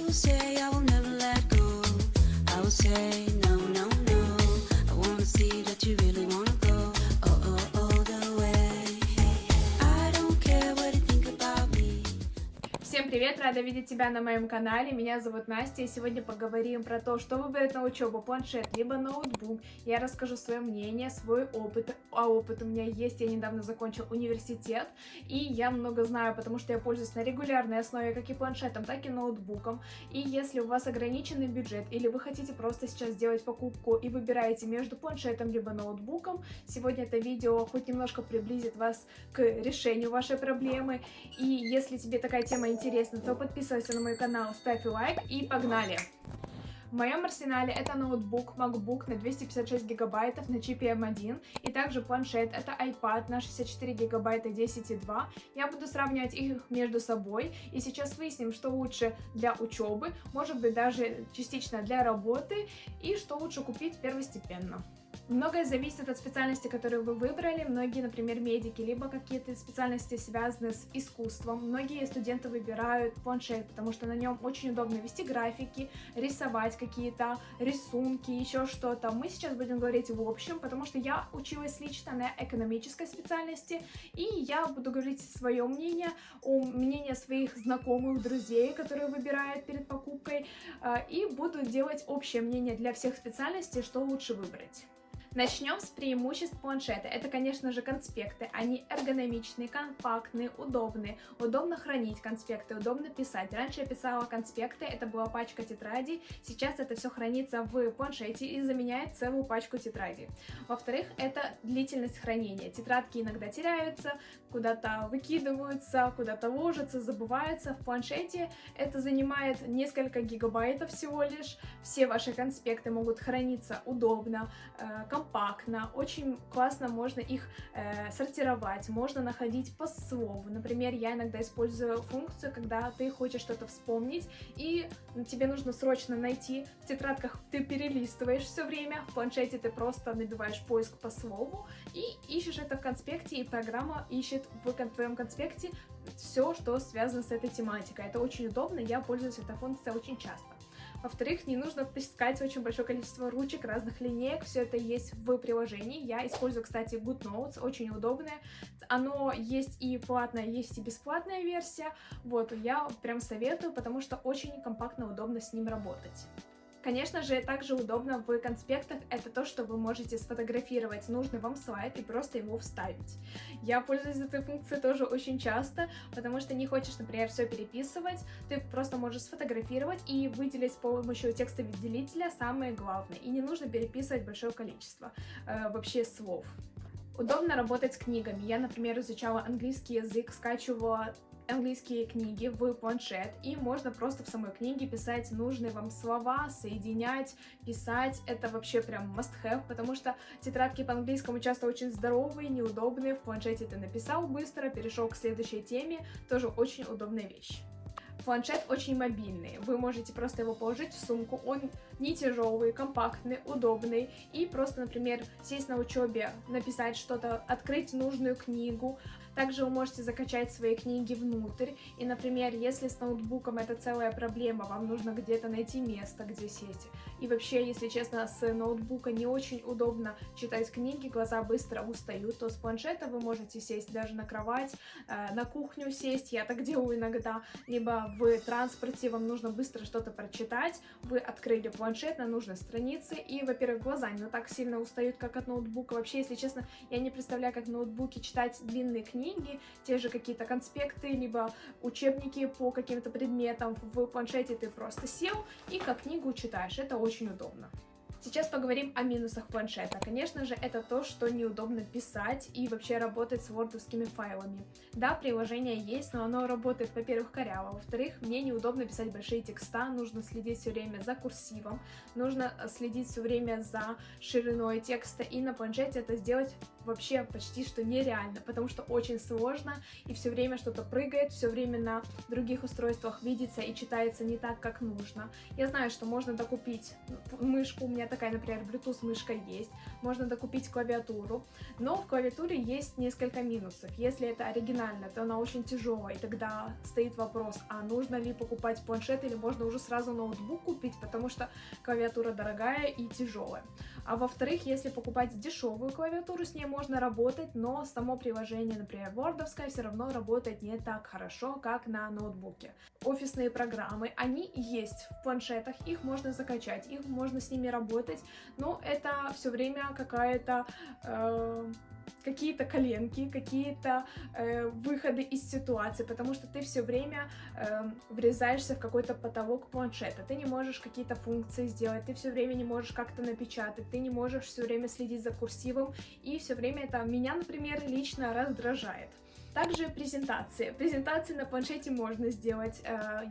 will say I will never let go. I will say no, no, no. I wanna see that you really wanna go. Oh, oh, all the way. I don't care what you think about me. Всем привет! Рада видеть тебя на моем канале. Меня зовут Настя, и сегодня поговорим про то, что выбрать на учебу: планшет либо ноутбук. Я расскажу свое мнение, свой опыт. А опыт у меня есть, я недавно закончила университет, и я много знаю, потому что я пользуюсь на регулярной основе как и планшетом, так и ноутбуком. И если у вас ограниченный бюджет, или вы хотите просто сейчас сделать покупку и выбираете между планшетом либо ноутбуком, сегодня это видео хоть немножко приблизит вас к решению вашей проблемы. И если тебе такая тема интересна, то подписывайся на мой канал, ставь лайк и погнали! В моем арсенале это ноутбук MacBook на 256 гигабайтов на чипе M1, и также планшет, это iPad на 64 гигабайта 10.2. Я буду сравнивать их между собой, и сейчас выясним, что лучше для учебы, может быть даже частично для работы, и что лучше купить первостепенно. Многое зависит от специальности, которую вы выбрали. Многие, например, медики, либо какие-то специальности, связанные с искусством. Многие студенты выбирают планшет, потому что на нем очень удобно вести графики, рисовать какие-то рисунки, еще что-то. Мы сейчас будем говорить в общем, потому что я училась лично на экономической специальности, и я буду говорить свое мнение, мнение своих знакомых, друзей, которые выбирают перед покупкой, и буду делать общее мнение для всех специальностей, что лучше выбрать. Начнем с преимуществ планшета. Это, конечно же, конспекты. Они эргономичные, компактные, удобные. Удобно хранить конспекты, удобно писать. Раньше я писала конспекты, это была пачка тетрадей. Сейчас это все хранится в планшете и заменяет целую пачку тетрадей. Во-вторых, это длительность хранения. Тетрадки иногда теряются, куда-то выкидываются, куда-то ложатся, забываются. В планшете это занимает несколько гигабайтов всего лишь. Все ваши конспекты могут храниться удобно, компактно, очень классно можно их сортировать, можно находить по слову. Например, я иногда использую функцию, когда ты хочешь что-то вспомнить, и тебе нужно срочно найти. В тетрадках ты перелистываешь все время, в планшете ты просто набиваешь поиск по слову и ищешь это в конспекте, и программа ищет в твоем конспекте все, что связано с этой тематикой. Это очень удобно, я пользуюсь этой функцией очень часто. Во-вторых, не нужно таскать очень большое количество ручек, разных линеек, все это есть в приложении. Я использую, кстати, GoodNotes, очень удобное. Оно есть и платная, есть и бесплатная версия. Вот, я прям советую, потому что очень компактно, удобно с ним работать. Конечно же, также удобно в конспектах это то, что вы можете сфотографировать нужный вам слайд и просто его вставить. Я пользуюсь этой функцией тоже очень часто, потому что не хочешь, например, все переписывать, ты просто можешь сфотографировать и выделить с помощью текстовыделителя самое главное. И не нужно переписывать большое количество вообще слов. Удобно работать с книгами. Я, например, изучала английский язык, скачивала английские книги в планшет, и можно просто в самой книге писать нужные вам слова, соединять, писать. Это вообще прям must-have, потому что тетрадки по английскому часто очень здоровые, неудобные. В планшете ты написал быстро, перешел к следующей теме, тоже очень удобная вещь. Планшет очень мобильный, вы можете просто его положить в сумку, он не тяжелый, компактный, удобный, и просто, например, сесть на учебе, написать что-то, открыть нужную книгу. Также вы можете закачать свои книги внутрь, и, например, если с ноутбуком это целая проблема, вам нужно где-то найти место, где сесть. И вообще, если честно, с ноутбука не очень удобно читать книги, глаза быстро устают, то с планшета вы можете сесть даже на кровать, на кухню сесть, я так делаю иногда, либо в транспорте вам нужно быстро что-то прочитать, вы открыли планшет на нужной странице, и, во-первых, глаза не так сильно устают, как от ноутбука. Вообще, если честно, я не представляю, как в ноутбуке читать длинные книги, те же какие-то конспекты, либо учебники по каким-то предметам. В планшете ты просто сел и как книгу читаешь, это очень удобно. Сейчас поговорим о минусах планшета. Конечно же, это то, что неудобно писать и вообще работать с вордовскими файлами. Да, приложение есть, но оно работает, во-первых, коряво, во-вторых, мне неудобно писать большие текста, нужно следить все время за курсивом, нужно следить все время за шириной текста, и на планшете это сделать вообще почти что нереально, потому что очень сложно, и все время что-то прыгает, все время на других устройствах видится и читается не так, как нужно. Я знаю, что можно докупить мышку, у меня такая, например, Bluetooth мышка есть, можно докупить клавиатуру, но в клавиатуре есть несколько минусов. Если это оригинально, то она очень тяжелая, и тогда стоит вопрос, а нужно ли покупать планшет или можно уже сразу ноутбук купить, потому что клавиатура дорогая и тяжелая. А во-вторых, если покупать дешевую клавиатуру, с ней можно работать, но само приложение, например, Word-овское, все равно работает не так хорошо, как на ноутбуке. Офисные программы, они есть в планшетах, их можно закачать, их можно с ними работать, но это все время какие-то коленки, какие-то выходы из ситуации, потому что ты все время врезаешься в какой-то потолок планшета, ты не можешь какие-то функции сделать, ты все время не можешь как-то напечатать, ты не можешь все время следить за курсивом, и все время это меня, например, лично раздражает. Также презентации. Презентации на планшете можно сделать.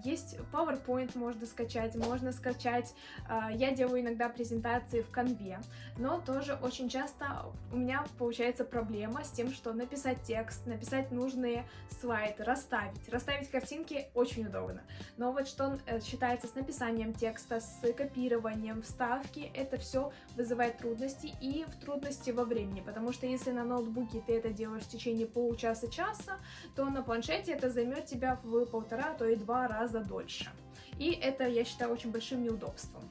Есть PowerPoint, можно скачать. Я делаю иногда презентации в Canva, но тоже очень часто у меня получается проблема с тем, что написать текст, написать нужные слайды, расставить картинки очень удобно. Но вот что считается с написанием текста, с копированием, вставки, это все вызывает трудности и в трудности во времени, потому что если на ноутбуке ты это делаешь в течение получаса-часа, то на планшете это займет тебя в 1,5, а то и 2 раза дольше. И это, я считаю, очень большим неудобством.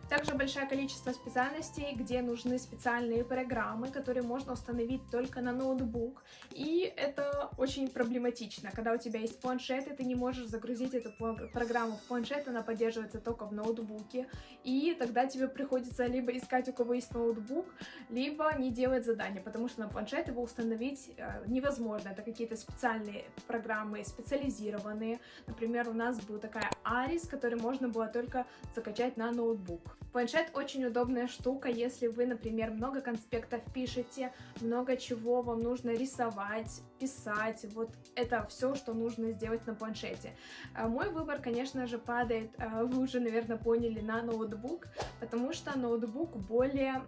Также большое количество специальностей, где нужны специальные программы, которые можно установить только на ноутбук. И это очень проблематично. Когда у тебя есть планшет, и ты не можешь загрузить эту программу в планшет, она поддерживается только в ноутбуке. И тогда тебе приходится либо искать, у кого есть ноутбук, либо не делать задания, потому что на планшет его установить невозможно. Это какие-то специальные программы, специализированные. Например, у нас была такая Aris, который можно было только закачать на ноутбук. Планшет очень удобная штука, если вы, например, много конспектов пишете, много чего вам нужно рисовать, писать, вот это все, что нужно сделать на планшете. Мой выбор, конечно же, падает, вы уже, наверное, поняли, на ноутбук, потому что ноутбук более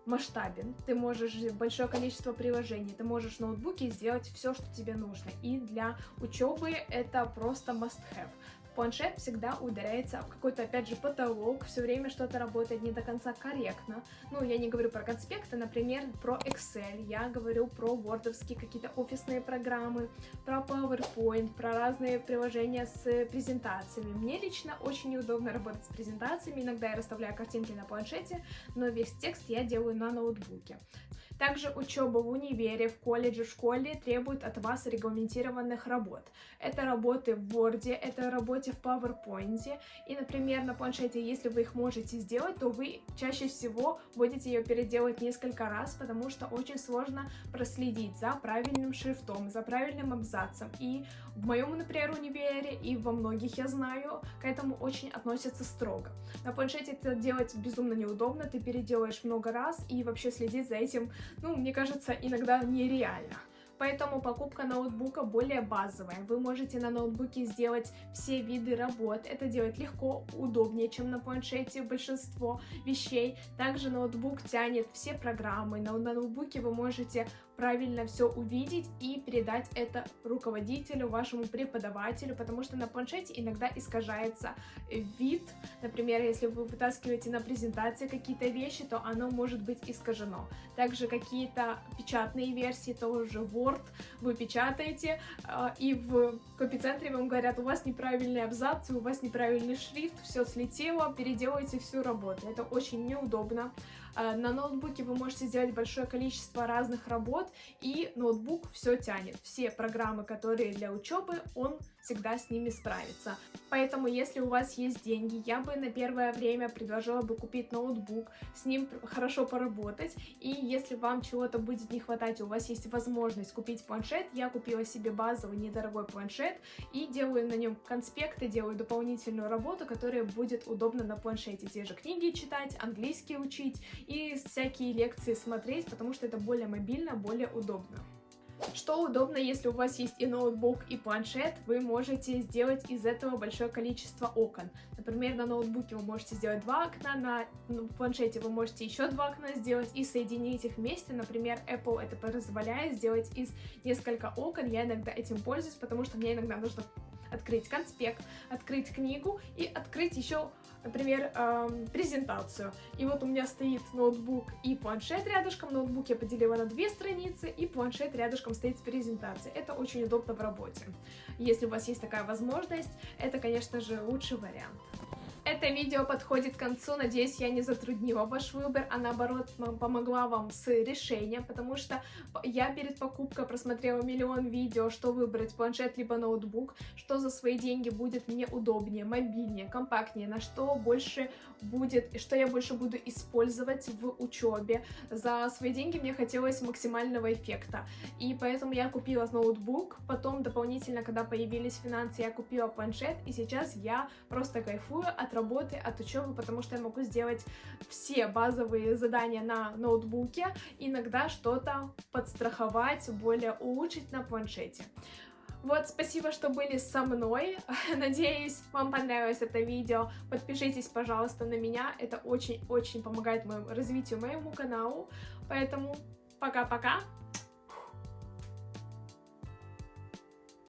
масштабен, ты можешь большое количество приложений, ты можешь в ноутбуке сделать все, что тебе нужно, и для учебы это просто must-have. Планшет всегда ударяется в какой-то, опять же, потолок, все время что-то работает не до конца корректно. Ну, я не говорю про конспекты, например, про Excel, я говорю про вордовские какие-то офисные программы, про PowerPoint, про разные приложения с презентациями. Мне лично очень неудобно работать с презентациями, иногда я расставляю картинки на планшете, но весь текст я делаю на ноутбуке. Также учеба в универе, в колледже, в школе требует от вас регламентированных работ. Это работы в Word, это работы в PowerPoint. И, например, на планшете, если вы их можете сделать, то вы чаще всего будете ее переделать несколько раз, потому что очень сложно проследить за правильным шрифтом, за правильным абзацем. И в моем, например, универе, и во многих, я знаю, к этому очень относятся строго. На планшете это делать безумно неудобно, ты переделаешь много раз, и вообще следить за этим, ну, мне кажется, иногда нереально. Поэтому покупка ноутбука более базовая. Вы можете на ноутбуке сделать все виды работ. Это делать легко, удобнее, чем на планшете большинство вещей. Также ноутбук тянет все программы. На ноутбуке вы можете правильно все увидеть и передать это руководителю, вашему преподавателю, потому что на планшете иногда искажается вид. Например, если вы вытаскиваете на презентации какие-то вещи, то оно может быть искажено. Также какие-то печатные версии, тоже Word, вы печатаете, и в копицентре вам говорят, у вас неправильный абзац, у вас неправильный шрифт, все слетело, переделайте всю работу. Это очень неудобно. На ноутбуке вы можете сделать большое количество разных работ, и ноутбук все тянет. Все программы, которые для учебы, он всегда с ними справится. Поэтому, если у вас есть деньги, я бы на первое время предложила бы купить ноутбук, с ним хорошо поработать, и если вам чего-то будет не хватать, у вас есть возможность купить планшет, я купила себе базовый недорогой планшет и делаю на нем конспекты, делаю дополнительную работу, которая будет удобна на планшете. Те же книги читать, английский учить и всякие лекции смотреть, потому что это более мобильно, более удобно. Что удобно, если у вас есть и ноутбук, и планшет, вы можете сделать из этого большое количество окон. Например, на ноутбуке вы можете сделать 2 окна, на планшете вы можете еще 2 окна сделать и соединить их вместе. Например, Apple это позволяет сделать из несколько окон. Я иногда этим пользуюсь, потому что мне иногда нужно открыть конспект, открыть книгу и открыть еще, например, презентацию. И вот у меня стоит ноутбук и планшет рядышком. Ноутбук я поделила на 2 страницы, и планшет рядышком стоит с презентацией. Это очень удобно в работе. Если у вас есть такая возможность, это, конечно же, лучший вариант. Это видео подходит к концу, надеюсь, я не затруднила ваш выбор, а наоборот помогла вам с решением, потому что я перед покупкой просмотрела миллион видео, что выбрать, планшет либо ноутбук, что за свои деньги будет мне удобнее, мобильнее, компактнее, на что больше будет, что я больше буду использовать в учебе. За свои деньги мне хотелось максимального эффекта, и поэтому я купила ноутбук, потом дополнительно, когда появились финансы, я купила планшет, и сейчас я просто кайфую от работы, от учебы, потому что я могу сделать все базовые задания на ноутбуке, иногда что-то подстраховать, более улучшить на планшете. Вот, спасибо, что были со мной. Надеюсь, вам понравилось это видео. Подпишитесь, пожалуйста, на меня. Это очень-очень помогает развитию моему каналу. Поэтому пока-пока.